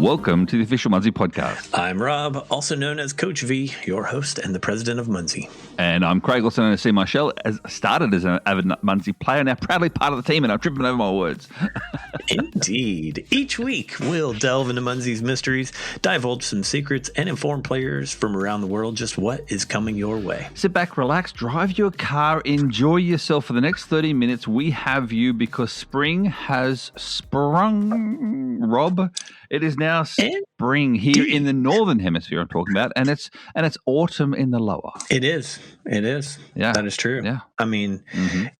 Welcome to the official Munzee podcast. I'm Rob, also known as Coach V, your host and the president of Munzee. And I'm Craig, also known as C. Marshall, started as an avid Munzee player, now proudly part of the team, and I'm tripping over my words. Indeed. Each week, we'll delve into Munzee's mysteries, divulge some secrets, and inform players from around the world just what is coming your way. Sit back, relax, drive your car, enjoy yourself for the next 30 minutes. We have you because spring has sprung, Rob. It is now spring here in the northern hemisphere I'm talking about, and it's autumn in the lower. It is. Yeah. That is true. Yeah. I mean,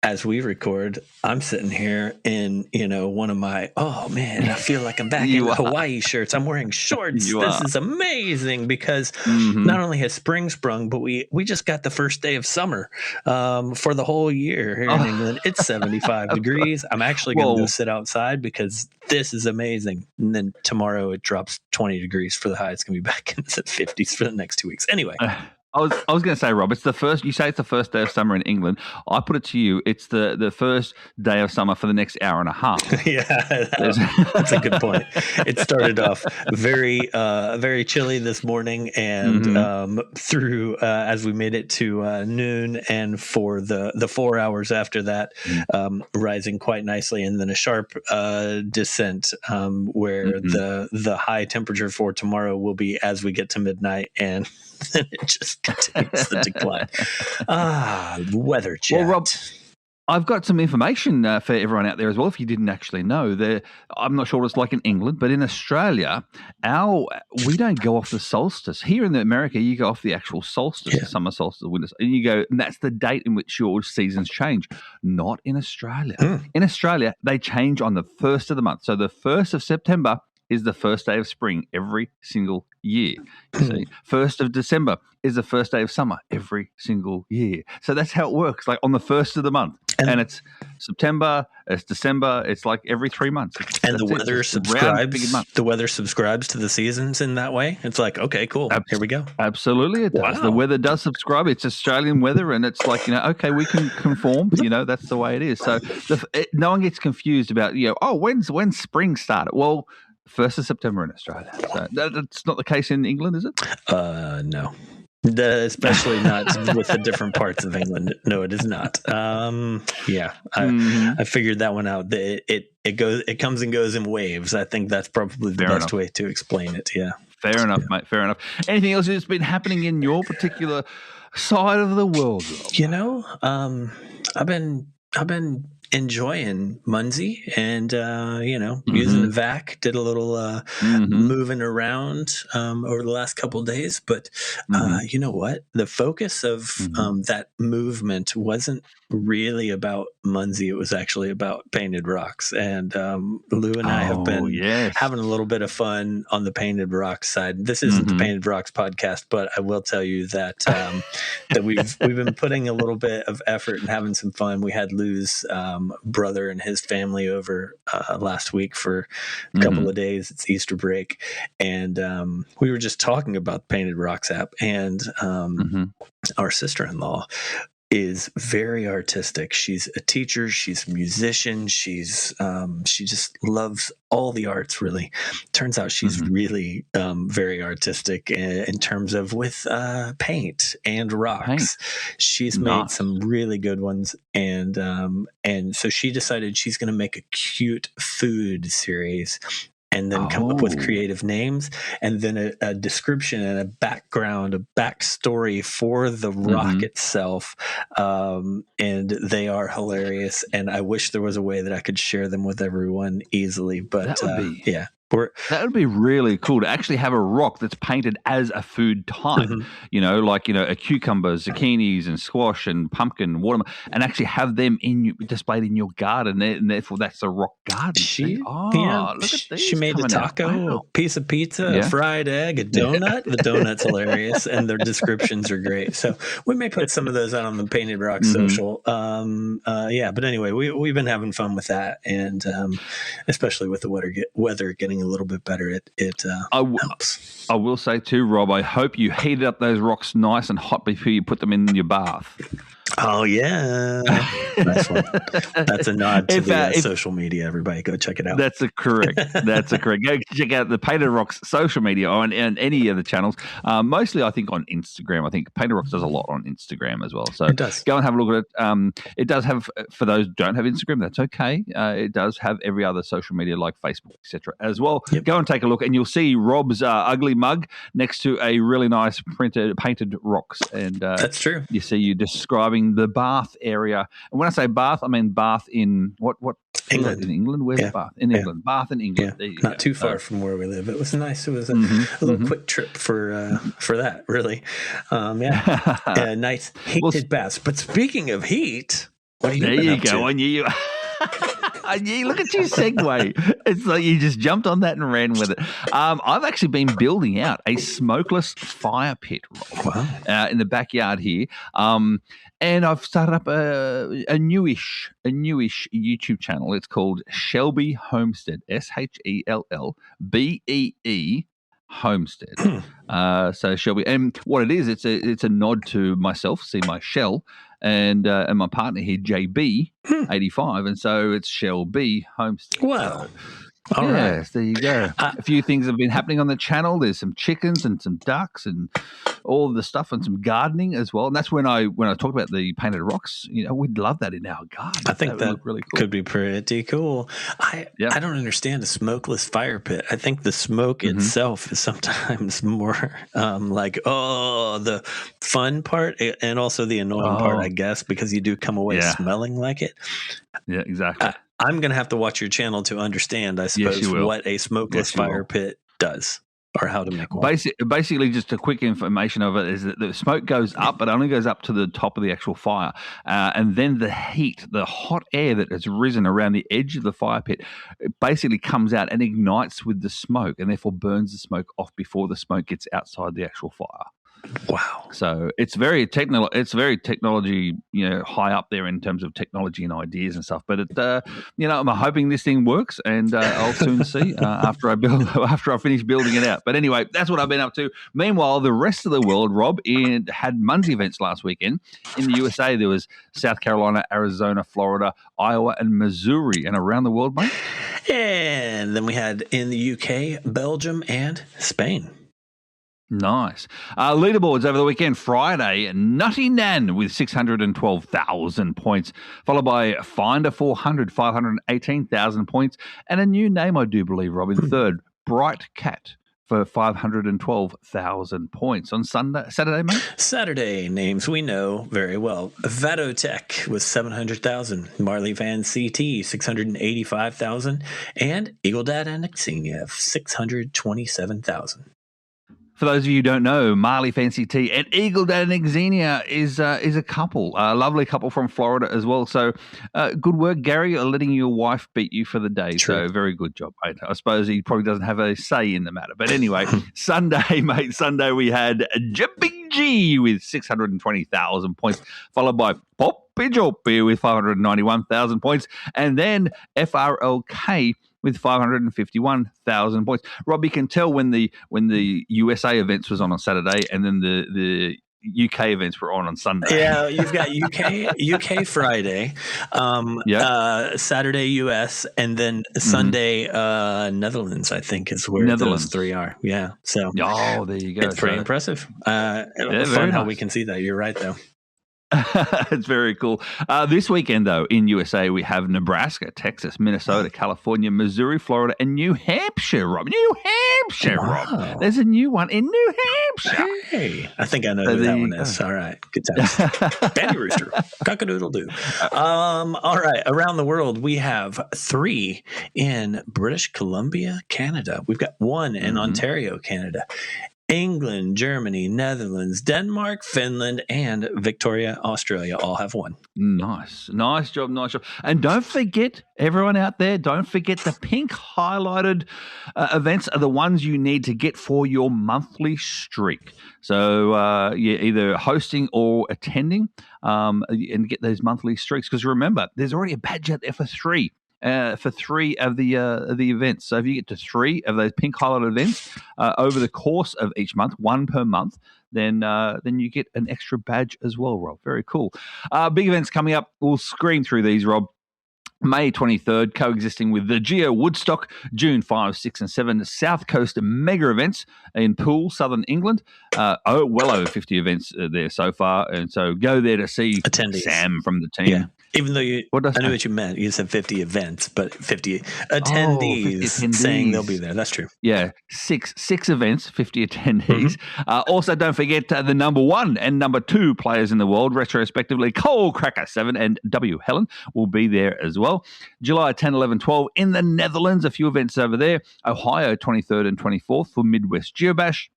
as we record, I'm sitting here in, one of my, I feel like I'm back in the Hawaii shirts. I'm wearing shorts. Is amazing because not only has spring sprung, but we just got the first day of summer for the whole year here in England. It's 75 degrees. I'm actually going to go sit outside because this is amazing. And then tomorrow it drops 20 degrees for the high. It's going to be back in the 50s for the next 2 weeks. Anyway. I was going to say, Rob, it's the first. You say it's the first day of summer in England. I put it to you, it's the first day of summer for the next hour and a half. Yeah, that's a good point. It started off very chilly this morning, and through as we made it to noon, and for the 4 hours after that, rising quite nicely, and then a sharp descent where the high temperature for tomorrow will be as we get to midnight, and then it just continues the decline. Weather chat. Well, Rob, I've got some information for everyone out there as well, if you didn't actually know. I'm not sure what it's like in England, but in Australia, we don't go off the solstice. Here in America, you go off the actual solstice, the summer solstice, winter, and that's the date in which your seasons change. Not in Australia. In Australia, they change on the 1st of the month. So the 1st of September is the first day of spring every single year. You see, 1st of December is the first day of summer every single year. So that's how it works, like on the 1st of the month. And it's September, it's December, it's like every 3 months. And the weather subscribes to the seasons in that way. It's like, okay, cool. Here we go. Absolutely, it does. Wow. The weather does subscribe. It's Australian weather, and it's like, okay, we can conform. That's the way it is. So no one gets confused about, when's spring started? Well, 1st of September in Australia. So that's not the case in England, is it? No. Especially not with the different parts of England. No, it is not. I figured that one out. It comes and goes in waves. I think that's probably the best way to explain it. Yeah. Fair enough, mate. Fair enough. Anything else that's been happening in your particular side of the world, Rob? I've been enjoying Munzee and, using the vac, did a little moving around over the last couple of days. But you know what? The focus of that movement wasn't really about Munzee. It was actually about Painted Rocks. And Lou and I have been having a little bit of fun on the Painted Rocks side. This isn't the Painted Rocks podcast, but I will tell you that that we've been putting a little bit of effort and having some fun. We had Lou's brother and his family over last week for a couple of days. It's Easter break, and we were just talking about the Painted Rocks app, and our sister-in-law is very artistic. She's a teacher. She's a musician. She just loves all the arts, really. Turns out she's really very artistic in terms of with paint and rocks. She's made some really good ones, and so she decided she's going to make a cute food series, and then come up with creative names, and then a description and a background, a backstory for the rock itself. And they are hilarious. And I wish there was a way that I could share them with everyone easily. But that would be really cool to actually have a rock that's painted as a food type, a cucumber, zucchinis, and squash, and pumpkin, watermelon, and actually have them displayed in your garden, and therefore that's a rock garden. Look at these. She made a taco, a piece of pizza, a fried egg, a donut. The donut's hilarious, and their descriptions are great. So we may put some of those out on the Painted Rock social. But anyway, we've been having fun with that, and especially with the weather getting a little bit better, it helps. I will say too, Rob, I hope you heated up those rocks nice and hot before you put them in your bath. Oh, yeah. Nice one. That's a nod to the social media. Everybody go check it out. That's correct. Go check out the Painted Rocks social media on any of the channels. Mostly, I think, on Instagram. I think Painted Rocks does a lot on Instagram as well. So it does. Go and have a look at it. It does have, for those who don't have Instagram, that's okay. It does have every other social media like Facebook, etc. as well. Yep. Go and take a look, and you'll see Rob's ugly mug next to a really nice painted rocks. And that's true. You see you describing the Bath area. And when I say Bath, I mean Bath in what England. In England? Where's Bath? In England. Bath in England. Yeah. Not too far from where we live. It was nice. It was a little quick trip for that, really. Nice heated baths. But speaking of heat, what are you there you go. I knew you. Look at you segue. It's like you just jumped on that and ran with it. I've actually been building out a smokeless fire pit in the backyard here. And I've started up a newish YouTube channel. It's called Shelby Homestead, SHELLBEE Homestead. So Shelby, and what it is, it's a nod to myself. See my shell. And my partner here, JB, 85, and so it's Shelby Homestead. Wow. All right. There you go. A few things have been happening on the channel. There's some chickens and some ducks and all of the stuff, and some gardening as well. And that's when I talked about the painted rocks. We'd love that in our garden. I think that really cool. Could be pretty cool. I don't understand a smokeless fire pit. I think the smoke itself is sometimes more the fun part and also the annoying part, I guess, because you do come away smelling like it. Yeah, exactly. I'm going to have to watch your channel to understand, I suppose, what a smokeless fire pit does or how to make one. Basically, just a quick information of it is that the smoke goes up, but only goes up to the top of the actual fire. And then the heat, the hot air that has risen around the edge of the fire pit, it basically comes out and ignites with the smoke and therefore burns the smoke off before the smoke gets outside the actual fire. Wow! So it's very technology, high up there in terms of technology and ideas and stuff. But I'm hoping this thing works, and I'll soon see after I finish building it out. But anyway, that's what I've been up to. Meanwhile, the rest of the world, Rob, had Munzee events last weekend. In the USA, there was South Carolina, Arizona, Florida, Iowa, and Missouri, and around the world, mate. And then we had in the UK, Belgium, and Spain. Nice. Leaderboards over the weekend. Friday, Nutty Nan with 612,000 points, followed by Finder 400, 518,000 points, and a new name, I do believe, Rob, in third, Bright Cat for 512,000 points. On Saturday, mate? Saturday names we know very well. Vadotech with 700,000, Marley Van CT 685,000, and Eagle Dad and Xenia 627,000. For those of you who don't know, Marley Fancy Tea and Eagle Dad and Xenia is a couple, a lovely couple from Florida as well. So good work, Gary, letting your wife beat you for the day. True. So very good job, mate. I suppose he probably doesn't have a say in the matter. But anyway, Sunday we had Jumping G with 620,000 points, followed by Poppy Joppy with 591,000 points, and then FRLK with 551,000 points. Rob, you can tell when the USA events was on Saturday, and then the UK events were on Sunday. Yeah, you've got UK Friday, Saturday US, and then Sunday Netherlands. I think is where those three are. Yeah, so there you go. It's pretty impressive. It's fun how we can see that. You're right, though. It's very cool. This weekend, though, in USA, we have Nebraska, Texas, Minnesota, California, Missouri, Florida, and New Hampshire, Rob. Rob. There's a new one in New Hampshire. Hey, I think I know who that one is. All right. Good times. Bandy Rooster. Cock-a-doodle-doo. All right. Around the world, we have 3 in British Columbia, Canada. We've got 1 in Ontario, Canada. England, Germany, Netherlands, Denmark, Finland, and Victoria, Australia all have 1. Nice job. And don't forget, everyone out there, don't forget the pink highlighted events are the ones you need to get for your monthly streak. So either hosting or attending and get those monthly streaks. Because remember, there's already a badge out there for 3. For 3 of the events. So if you get to 3 of those pink highlighted events over the course of each month, 1 per month, then you get an extra badge as well, Rob. Very cool. Big events coming up. We'll scream through these, Rob. May 23rd, coexisting with the Geo Woodstock, June 5, 6 and 7, South Coast mega events in Poole, Southern England. Well over 50 events there so far. And so go there to see attendees. Sam from the team. Yeah. Even though I knew what you meant. You said 50 events, but 50 attendees, 50 attendees saying they'll be there. That's true. Yeah, six events, 50 attendees. Also, don't forget the number 1 and number 2 players in the world, retrospectively, Cole Cracker 7 and W. Helen will be there as well. July 10, 11, 12 in the Netherlands, a few events over there. Ohio 23rd and 24th for Midwest Geobash.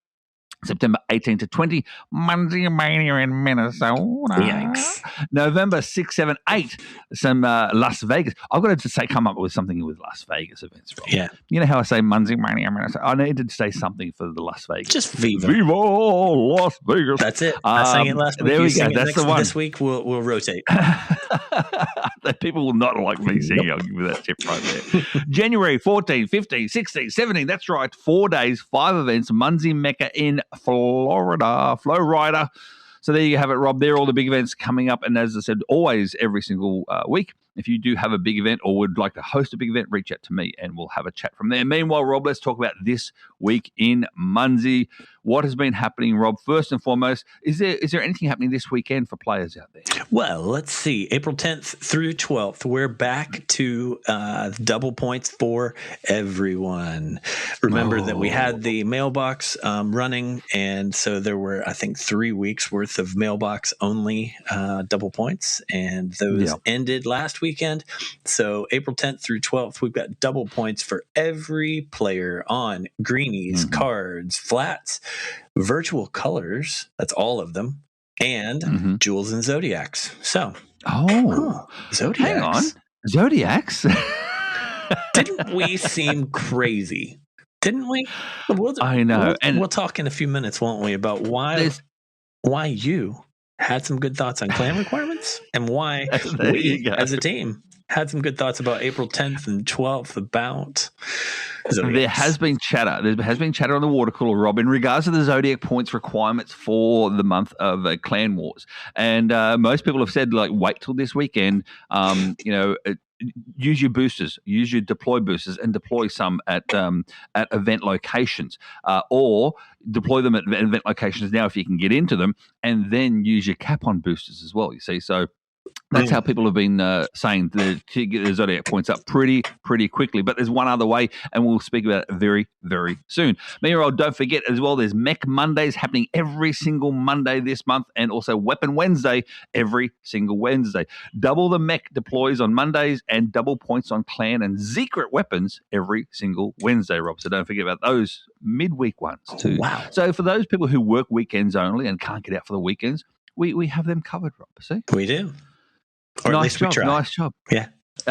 September 18 to 20, Munzee Mania in Minnesota. Yikes. November 6, 7, 8, some Las Vegas. I've got to come up with something with Las Vegas events, Rob. Yeah. You know how I say Munzee Mania in Minnesota? I needed to say something for the Las Vegas. Just Viva. Viva Las Vegas. That's it. I sang it last week. There we go. That's the one. This week we'll rotate. People will not like me singing. I'll give you that tip right there. January 14, 15, 16, 17. That's right. 4 days, 5 events. Munzee Mecca in Florida. Flow Rider. So there you have it, Rob. There are all the big events coming up. And as I said, always every single week, if you do have a big event or would like to host a big event, reach out to me and we'll have a chat from there. Meanwhile, Rob, let's talk about this week in Munzee. What has been happening, Rob? First and foremost, is there anything happening this weekend for players out there? Well, let's see. April 10th through 12th, we're back to double points for everyone. Remember that we had the mailbox running, and so there were, I think, 3 weeks worth of mailbox only double points, and those ended last weekend. So April 10th through 12th, we've got double points for every player on greenies, cards, flats, virtual colors, that's all of them, and jewels and zodiacs. So, zodiacs. Hang on, zodiacs. Didn't we seem crazy? Didn't we? I know, and we'll talk in a few minutes, won't we, about why you had some good thoughts on clan requirements and why we, as a team, had some good thoughts about April 10th and 12th about Zodiacs. There has been chatter. There has been chatter on the water cooler, Rob, in regards to the Zodiac points requirements for the month of Clan Wars. And most people have said, wait till this weekend. Use your boosters, use your deploy boosters, and deploy some at event locations, or deploy them at event locations now if you can get into them, and then use your cap-on boosters as well. You see, so that's how people have been saying to get the Zodiac points up pretty quickly. But there's one other way, and we'll speak about it very, very soon. Meanwhile, don't forget as well, there's Mech Mondays happening every single Monday this month, and also Weapon Wednesday every single Wednesday. Double the Mech deploys on Mondays and double points on clan and secret weapons every single Wednesday, Rob. So don't forget about those midweek ones too. Wow. So for those people who work weekends only and can't get out for the weekends, we have them covered, Rob. See? We do. Or nice at least job, we try. Nice job. Yeah.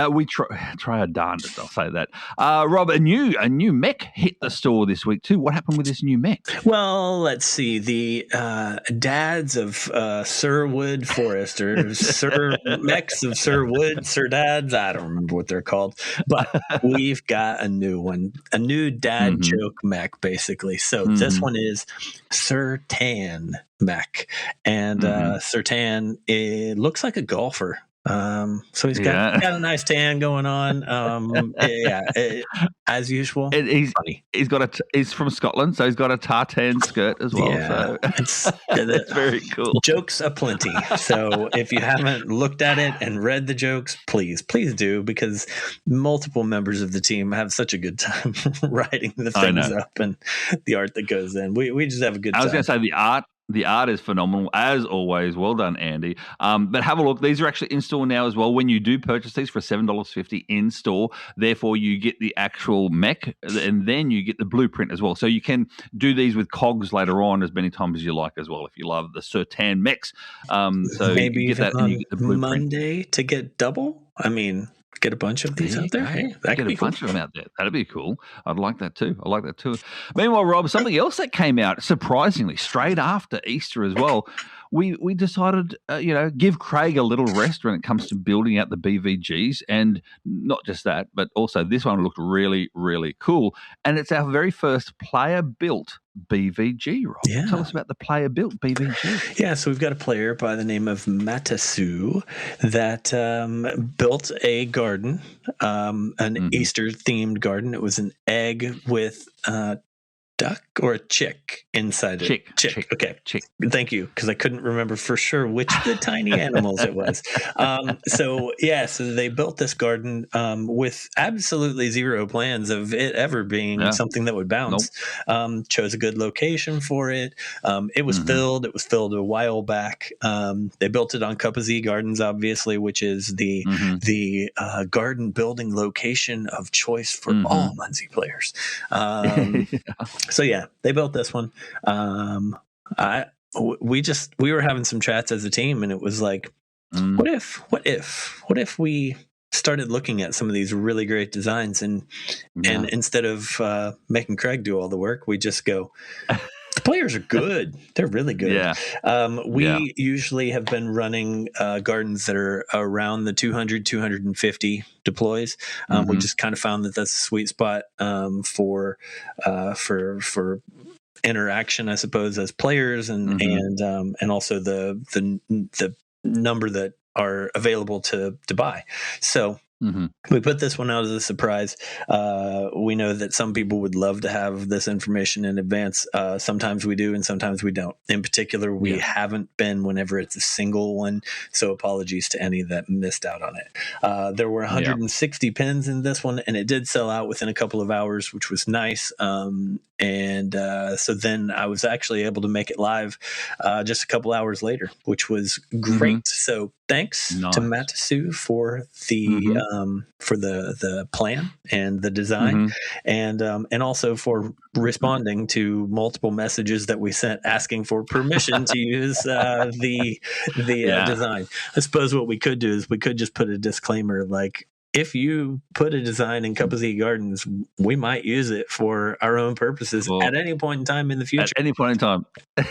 We try our darndest, I'll say that. Rob, a new mech hit the store this week too. What happened with this new mech? Well, let's see. The dads of Sir Wood Forest, or Sir mechs of Sir Wood, Sir Dads, I don't remember what they're called. But we've got a new one, a new dad joke mech, basically. So this one is Sir Tan mech. And Sir Tan, it looks like a golfer. So he's got a nice tan going on. As usual. He's from Scotland, so he's got a tartan skirt as well. Yeah, so it's very cool. Jokes aplenty. So if you haven't looked at it and read the jokes, please do, because multiple members of the team have such a good time writing the things up and the art that goes in. We just have a good time. I was going to say the art is phenomenal, as always. Well done, Andy. But have a look. These are actually in store now as well. When you do purchase these for $7.50 in store, therefore you get the actual mech, and then you get the blueprint as well. So you can do these with cogs later on as many times as you like as well, if you love the Sir Tan mechs. So maybe you get that and you get the blueprint. Monday to get double? I mean, get a bunch of these out there. Hey, that could be cool. Bunch of them out there. That'd be cool. I'd like that too. Meanwhile, Rob, something else that came out surprisingly straight after Easter as well we decided, give Craig a little rest when it comes to building out the BVGs, and not just that, but also this one looked really, really cool. And it's our very first player-built BVG, Rob. Yeah. Tell us about the player-built BVG. Yeah, so we've got a player by the name of Matasu that built a garden, an Easter-themed garden. It was an egg with duck or a chick inside it? Chick. Okay. Chick. Thank you, because I couldn't remember for sure which of the tiny animals it was. So they built this garden with absolutely zero plans of it ever being something that would bounce. Nope. Chose a good location for it. It was filled. It was filled a while back. They built it on Kapazee Gardens, obviously, which is the garden building location of choice for all Munzee players. So they built this one. We were having some chats as a team, and it was like, what if we started looking at some of these really great designs, and instead of making Craig do all the work, we just go, the players are good. They're really good. Yeah. We usually have been running gardens that are around the 200, 250 deploys. We just kind of found that that's a sweet spot for interaction, I suppose, as players, and also the number that are available to buy. So we put this one out as a surprise. We know that some people would love to have this information in advance. Sometimes we do, and sometimes we don't. In particular, we haven't been whenever it's a single one. So apologies to any that missed out on it. There were 160 pins in this one, and it did sell out within a couple of hours, which was nice. So then I was actually able to make it live just a couple hours later, which was great. So thanks to Matasu for the plan and the design, and also for responding to multiple messages that we sent asking for permission to use the design. I suppose what we could do is we could just put a disclaimer like, if you put a design in Kapazee Gardens, we might use it for our own purposes at any point in time in the future. At any point in time.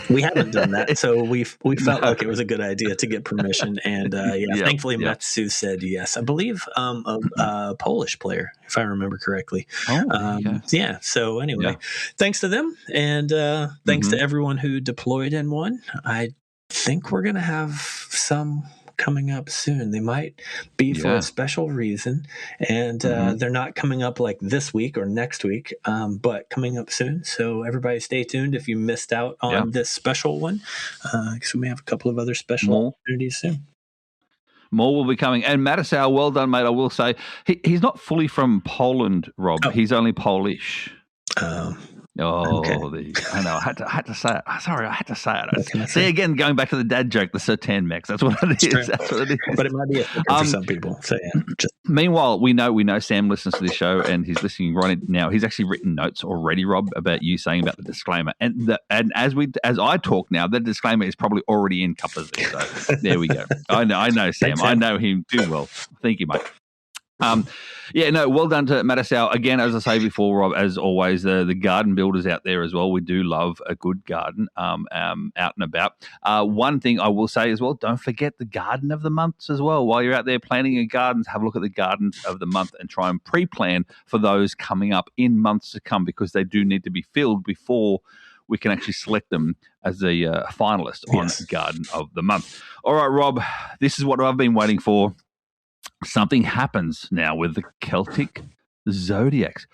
We haven't done that, so we felt like it was a good idea to get permission. And thankfully Matsu said yes. I believe a Polish player, if I remember correctly. So anyway, thanks to them, and thanks to everyone who deployed in one. I think we're going to have some coming up soon. They might be for a special reason, and they're not coming up like this week or next week, but coming up soon. So everybody stay tuned if you missed out on this special one, because we may have a couple of other special opportunities soon. More will be coming. And Matisau, well done, mate. I will say he's not fully from Poland, Rob. He's only Polish. Okay. I know. I had to say it. Sorry, I had to say it. See, again, going back to the dad joke, the Sertan Max. That's what it is. That's what it is. But it might be a for some people. So Meanwhile, we know Sam listens to this show, and he's listening right now. He's actually written notes already, Rob, about you saying about the disclaimer. And as I talk now, the disclaimer is probably already in Kapazee. So there we go. I know Sam. Thanks, I know him too well. Thank you, mate. Well done to Matisau. Again, as I say before, Rob, as always, the garden builders out there as well, we do love a good garden out and about. One thing I will say as well, don't forget the garden of the months as well. While you're out there planning your gardens, have a look at the gardens of the month and try and pre-plan for those coming up in months to come, because they do need to be filled before we can actually select them as a finalist on Garden of the Month. All right, Rob, this is what I've been waiting for. Something happens now with the Celtic Zodiacs.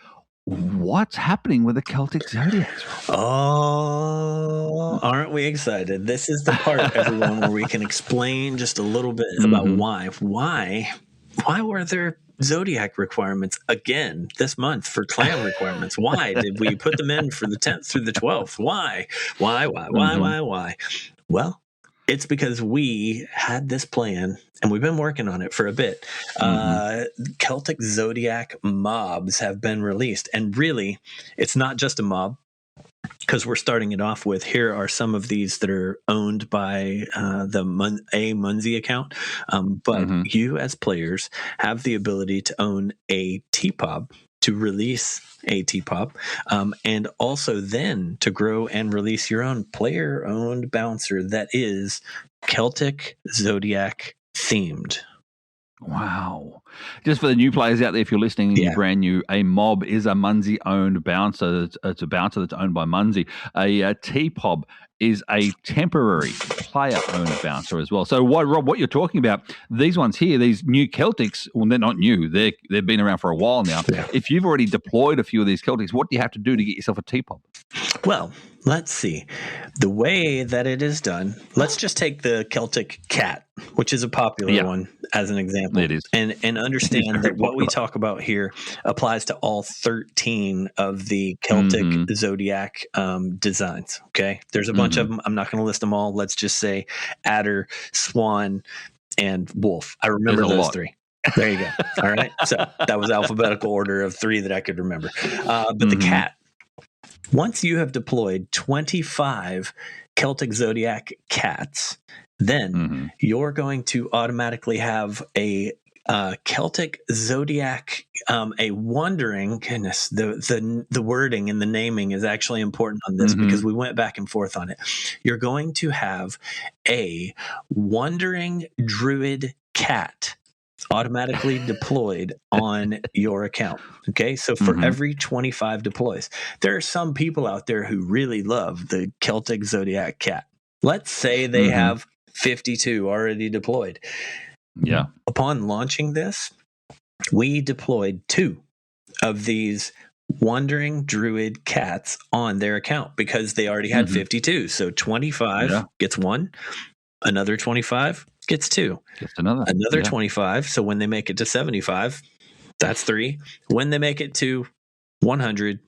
What's happening with the Celtic Zodiacs? Oh, aren't we excited? This is the part, everyone, where we can explain just a little bit about why were there Zodiac requirements again this month for clan requirements? Why did we put them in for the 10th through the 12th? Why? Well, it's because we had this plan, and we've been working on it for a bit. Celtic Zodiac mobs have been released. And really, it's not just a mob, because we're starting it off with, here are some of these that are owned by the Munzee account. But you as players have the ability to own a T-Pop, to release a T-Pop, and also then to grow and release your own player-owned bouncer that is Celtic Zodiac themed. Wow. Just for the new players out there, if you're listening and you're brand new, a mob is a Munzee-owned bouncer. It's a bouncer that's owned by Munzee. A T-Pob is a temporary player-owned bouncer as well. So, Rob, what you're talking about, these ones here, these new Celtics, well, they're not new. They've been around for a while now. Yeah. If you've already deployed a few of these Celtics, what do you have to do to get yourself a T-Pob? Well, let's see. The way that it is done, let's just take the Celtic cat, which is a popular one, as an example. It is. And understand that what we talk about here applies to all 13 of the Celtic Zodiac designs. Okay. There's a bunch of them. I'm not going to list them all. Let's just say adder, swan, and wolf. I remember those three. There you go. All right. So that was alphabetical order of 3 that I could remember. But the cat, once you have deployed 25 Celtic Zodiac cats, then you're going to automatically have a Celtic Zodiac, a wandering, goodness, the wording and the naming is actually important on this because we went back and forth on it. You're going to have a wandering druid cat automatically deployed on your account. Okay. So for every 25 deploys, there are some people out there who really love the Celtic Zodiac cat. Let's say they have 52 already deployed. Yeah. Upon launching this, we deployed 2 of these wandering druid cats on their account because they already had 52. So 25 gets 1, another 25 gets 2, just another 25. So when they make it to 75, that's 3. When they make it to 100,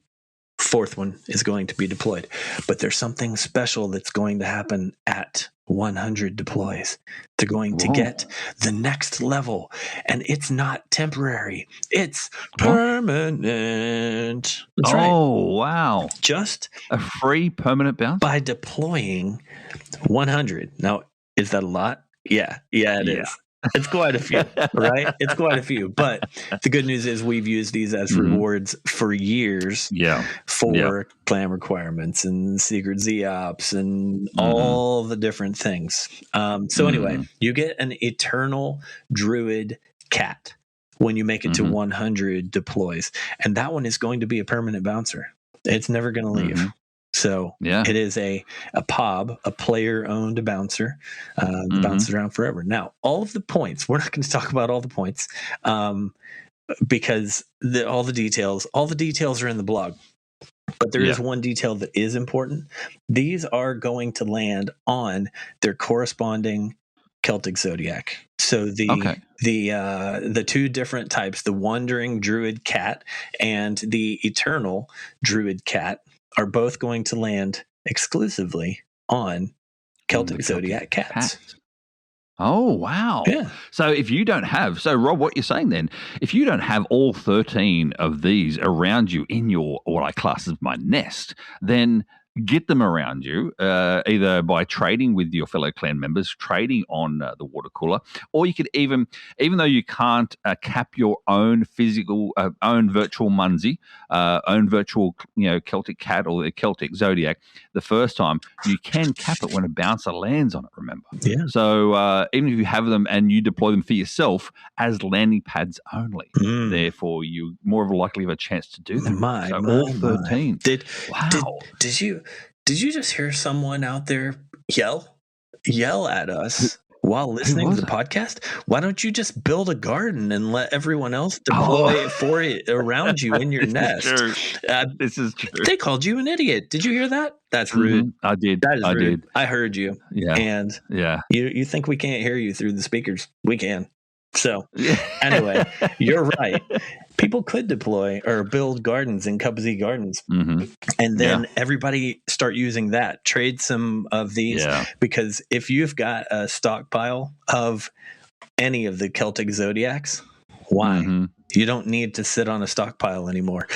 4th one is going to be deployed. But there's something special that's going to happen at 100 deploys. They're going to get the next level, and it's not temporary. It's permanent. That's right. Oh, wow. Just a free permanent bounce? By deploying 100. Now, is that a lot? Yeah, it is. It's quite a few, right? It's quite a few. But the good news is we've used these as rewards for years for clan requirements and secret Z-ops and all the different things. So anyway, you get an eternal druid cat when you make it to 100 deploys. And that one is going to be a permanent bouncer. It's never going to leave. So it is a POB, a player-owned bouncer that bounces around forever. Now, all of the points, we're not going to talk about all the points because all the details are in the blog. But there is one detail that is important. These are going to land on their corresponding Celtic Zodiac. So the 2 different types, the wandering druid cat and the eternal druid cat, are both going to land exclusively on Celtic Zodiac cats. Oh, wow. Yeah. So if you don't have, Rob, what you're saying then, if you don't have all 13 of these around you in your, what I class as my nest, then get them around you, either by trading with your fellow clan members, trading on the water cooler, or you could even though you can't cap your own physical, own virtual Munzee, own virtual, Celtic cat or the Celtic Zodiac, the first time, you can cap it when a bouncer lands on it, remember? Yeah. So even if you have them and you deploy them for yourself as landing pads only, therefore you more of a likely of a chance to do that. All 13. Did you just hear someone out there yell at us while listening to the podcast? Why don't you just build a garden and let everyone else deploy for it around you in your nest? This is true. They called you an idiot. Did you hear that? That's rude. I did. That is rude. Did. I heard you. Yeah. And you think we can't hear you through the speakers? We can. So anyway, you're right. People could deploy or build gardens in Cup Z Gardens, and then everybody start using that. Trade some of these because if you've got a stockpile of any of the Celtic Zodiacs, why? You don't need to sit on a stockpile anymore.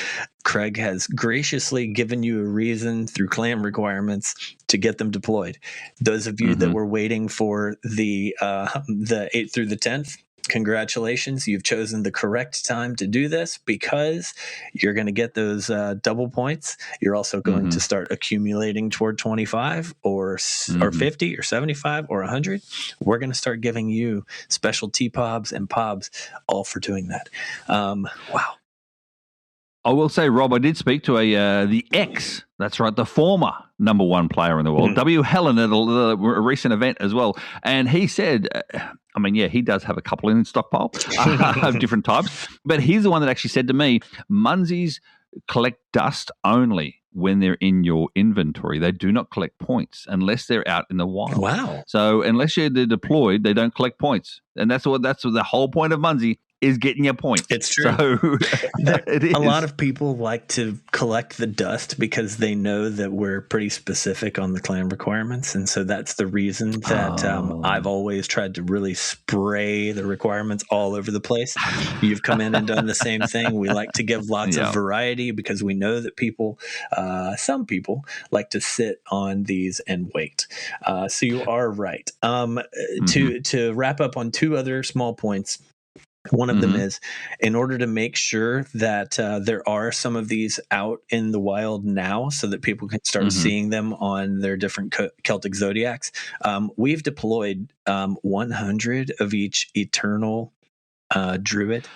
Craig has graciously given you a reason through clan requirements to get them deployed. Those of you that were waiting for the 8th through the 10th, congratulations. You've chosen the correct time to do this because you're going to get those double points. You're also going to start accumulating toward 25 or 50 or 75 or 100. We're going to start giving you special T-Pobs and Pobs all for doing that. Wow. I will say, Rob, I did speak to that's right, the former number one player in the world, W. Helen, at a recent event as well. And he said, he does have a couple in stockpile of different types, but he's the one that actually said to me, Munzees collect dust only when they're in your inventory. They do not collect points unless they're out in the wild. Wow. So unless they're deployed, they don't collect points. And that's what the whole point of Munzee is getting your point. It's true. So it is. A lot of people like to collect the dust because they know that we're pretty specific on the clan requirements. And so that's the reason that I've always tried to really spray the requirements all over the place. You've come in and done the same thing. We like to give lots of variety because we know that some people like to sit on these and wait. So you are right. To wrap up on two other small points, one of them is, in order to make sure that there are some of these out in the wild now so that people can start seeing them on their different Celtic Zodiacs, we've deployed 100 of each eternal druid.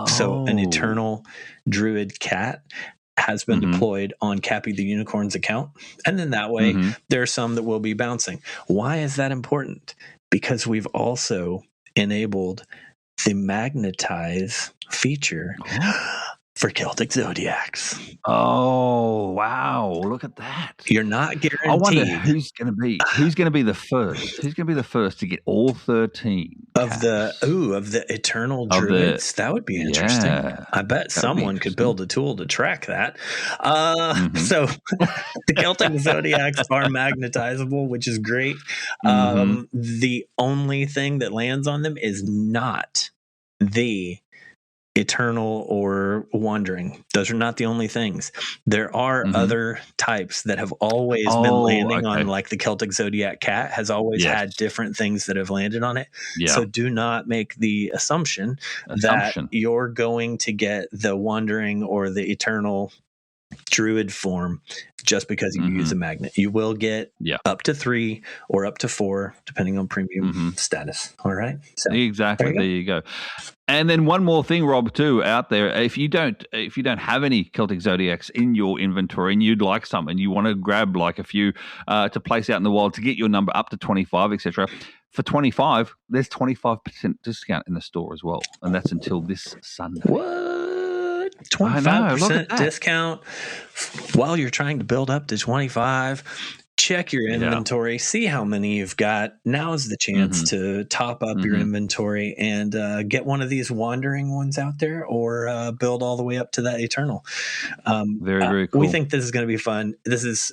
So an eternal druid cat has been deployed on Cappy the Unicorn's account. And then that way, there are some that will be bouncing. Why is that important? Because we've also enabled the magnetize feature for Celtic Zodiacs. Oh, wow. Look at that. You're not guaranteed. I wonder who's going to be the first. Who's going to be the first to get all 13 of the eternal druids? That would be interesting. Yeah, I bet someone could build a tool to track that. So the Celtic Zodiacs are magnetizable, which is great. The only thing that lands on them is not the eternal or wandering. Those are not the only things. There are other types that have always been landing on, like the Celtic Zodiac cat has always had different things that have landed on it. So do not make the assumption that you're going to get the wandering or the eternal druid form just because you use a magnet. You will get up to 3 or up to 4 depending on premium status. All right, so exactly, there you go. And then one more thing, Rob, too, out there, if you don't have any Celtic Zodiacs in your inventory and you'd like some and you want to grab like a few to place out in the wild to get your number up to 25, etc., for 25 there's 25% discount in the store as well, and that's until this Sunday. What? 25% discount while you're trying to build up to 25. Check your inventory, see how many you've got. Now is the chance to top up your inventory and get one of these wandering ones out there, or build all the way up to that eternal. Very, very cool. We think this is going to be fun. This is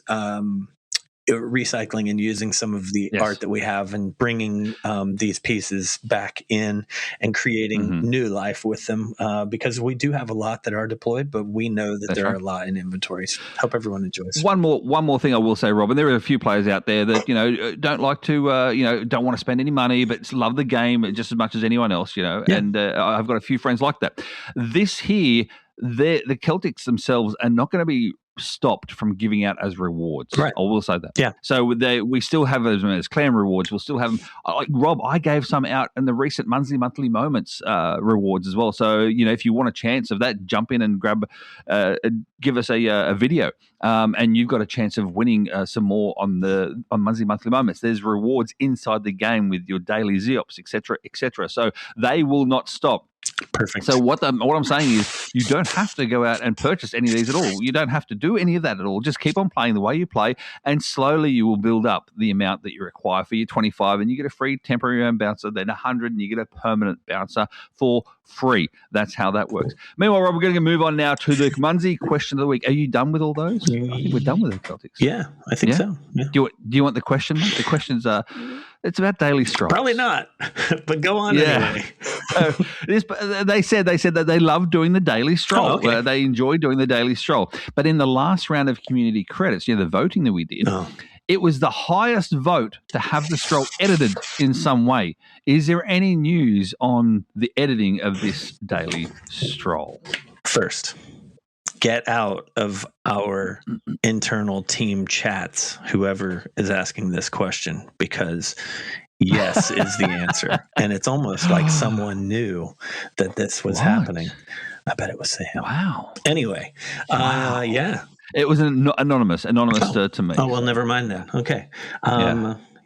recycling and using some of the art that we have and bringing these pieces back in and creating new life with them, because we do have a lot that are deployed, but we know that there are a lot in inventories. Hope everyone enjoys. One more thing I will say, Robin, there are a few players out there that don't like to don't want to spend any money but love the game just as much as anyone else, and I've got a few friends like that. This here, the Celtics themselves are not going to be stopped from giving out as rewards. Right. I will say that. Yeah. So we still have those as clan rewards. We'll still have them. Like Rob, I gave some out in the recent Munzee Monthly Moments rewards as well. So, if you want a chance of that, jump in and give us a video. And you've got a chance of winning some more on Munzee Monthly Moments. There's rewards inside the game with your daily Zeops, etc., etc. So they will not stop. Perfect. So what I'm saying is, you don't have to go out and purchase any of these at all. You don't have to do any of that at all. Just keep on playing the way you play, and slowly you will build up the amount that you require for your 25, and you get a free temporary bouncer, then 100, and you get a permanent bouncer for free. That's how that works. Meanwhile, Rob, we're going to move on now to the Munzee question of the week. Are you done with all those? I think we're done with the Celtics. Yeah, I think so. Yeah. Do you want the question? The questions are. It's about daily strolls. Probably not, but go on anyway. They said that they love doing the daily stroll. Oh, okay. They enjoy doing the daily stroll. But in the last round of community credits, the voting that we did, It was the highest vote to have the stroll edited in some way. Is there any news on the editing of this daily stroll? First, get out of our internal team chats, whoever is asking this question, because yes is the answer. And it's almost like someone knew that this was happening. I bet it was Sam. Wow. Anyway, yeah. It was anonymous to me. Oh, well, never mind that. Okay.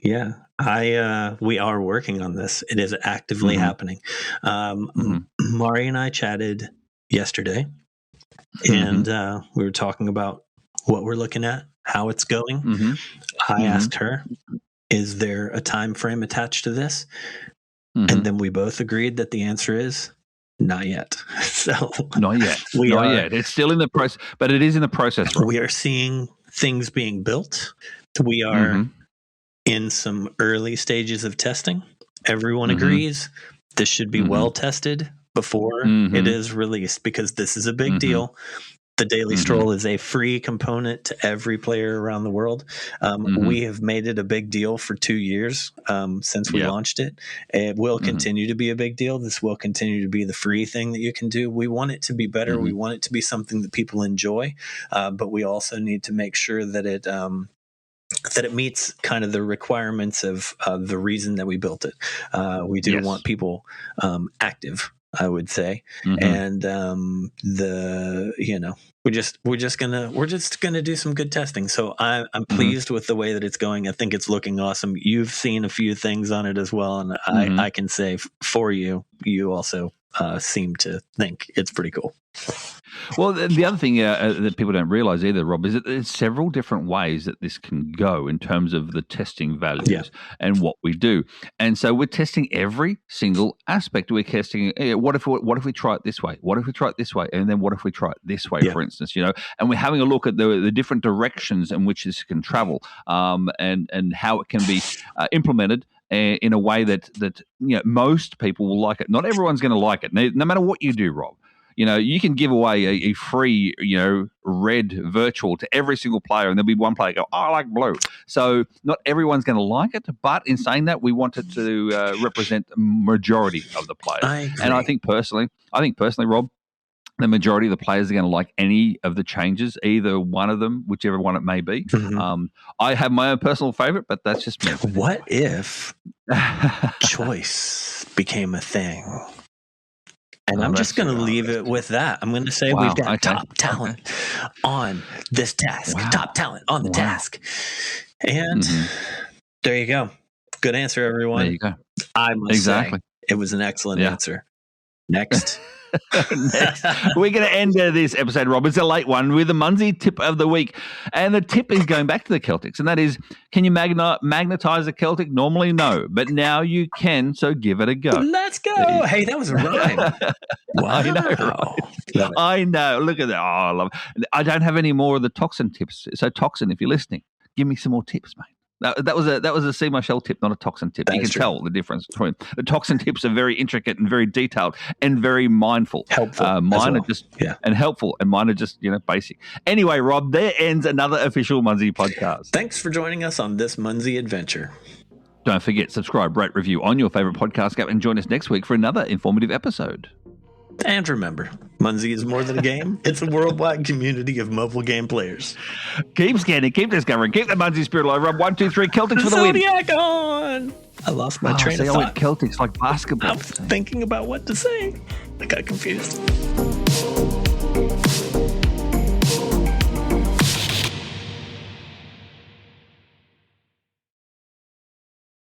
Yeah. We are working on this. It is actively happening. Mari and I chatted yesterday, and we were talking about what we're looking at, how it's going. I asked her, is there a time frame attached to this? And then we both agreed that the answer is not yet. So not yet. Not yet. It's still in the process, but it is in the process. Right? We are seeing things being built. We are in some early stages of testing. Everyone agrees this should be well tested before it is released, because this is a big deal. The Daily Stroll is a free component to every player around the world. We have made it a big deal for 2 years since we launched it. It will continue to be a big deal. This will continue to be the free thing that you can do. We want it to be better. We want it to be something that people enjoy, but we also need to make sure that it meets kind of the requirements of the reason that we built it. We do want people active, I would say, and we're just gonna do some good testing. So I'm pleased with the way that it's going. I think it's looking awesome. You've seen a few things on it as well, and I can say for you also seem to think it's pretty cool. Well, the other thing that people don't realize either, Rob, is that there's several different ways that this can go in terms of the testing values and what we do. And so we're testing every single aspect. We're testing, what if we try it this way? What if we try it this way? And then what if we try it this way, for instance, and we're having a look at the different directions in which this can travel and how it can be implemented in a way that most people will like it. Not everyone's going to like it, no matter what you do, Rob. You can give away a free, red virtual to every single player, and there'll be one player go, I like blue. So not everyone's going to like it, but in saying that, we want it to represent the majority of the players. And I think personally, Rob, the majority of the players are going to like any of the changes, either one of them, whichever one it may be. I have my own personal favorite, but that's just me. What if choice became a thing? And I'm just going to leave it with that. I'm going to say we've got top talent on this task. Top talent on the task. And there you go. Good answer, everyone. There you go. I must say it was an excellent answer. Next. Next, we're going to end this episode, Rob. It's a late one with the Munzee tip of the week. And the tip is going back to the Celtics, and that is, can you magnetize a Celtic? Normally, no. But now you can, so give it a go. Let's go. Hey, that was a rhyme. Wow. I know. Right? I know. Look at that. Oh, I love it. I don't have any more of the Toxin tips. So, Toxin, if you're listening, give me some more tips, mate. That was a See My Shell tip, not a Toxin tip. You can tell the difference between the Toxin tips are very intricate and very detailed and very mindful. Helpful. Mine are just and helpful, and mine are just basic. Anyway, Rob, there ends another official Munzee podcast. Thanks for joining us on this Munzee adventure. Don't forget, subscribe, rate, review on your favorite podcast app, and join us next week for another informative episode. And remember, Munzee is more than a game. It's a worldwide community of mobile game players. Keep scanning, keep discovering, keep the Munzee spirit alive. Rob, 1, 2, 3, Celtics for the win. Zodiac on! I lost my train of thought. I went Celtics like basketball. I was thinking about what to say. I got confused.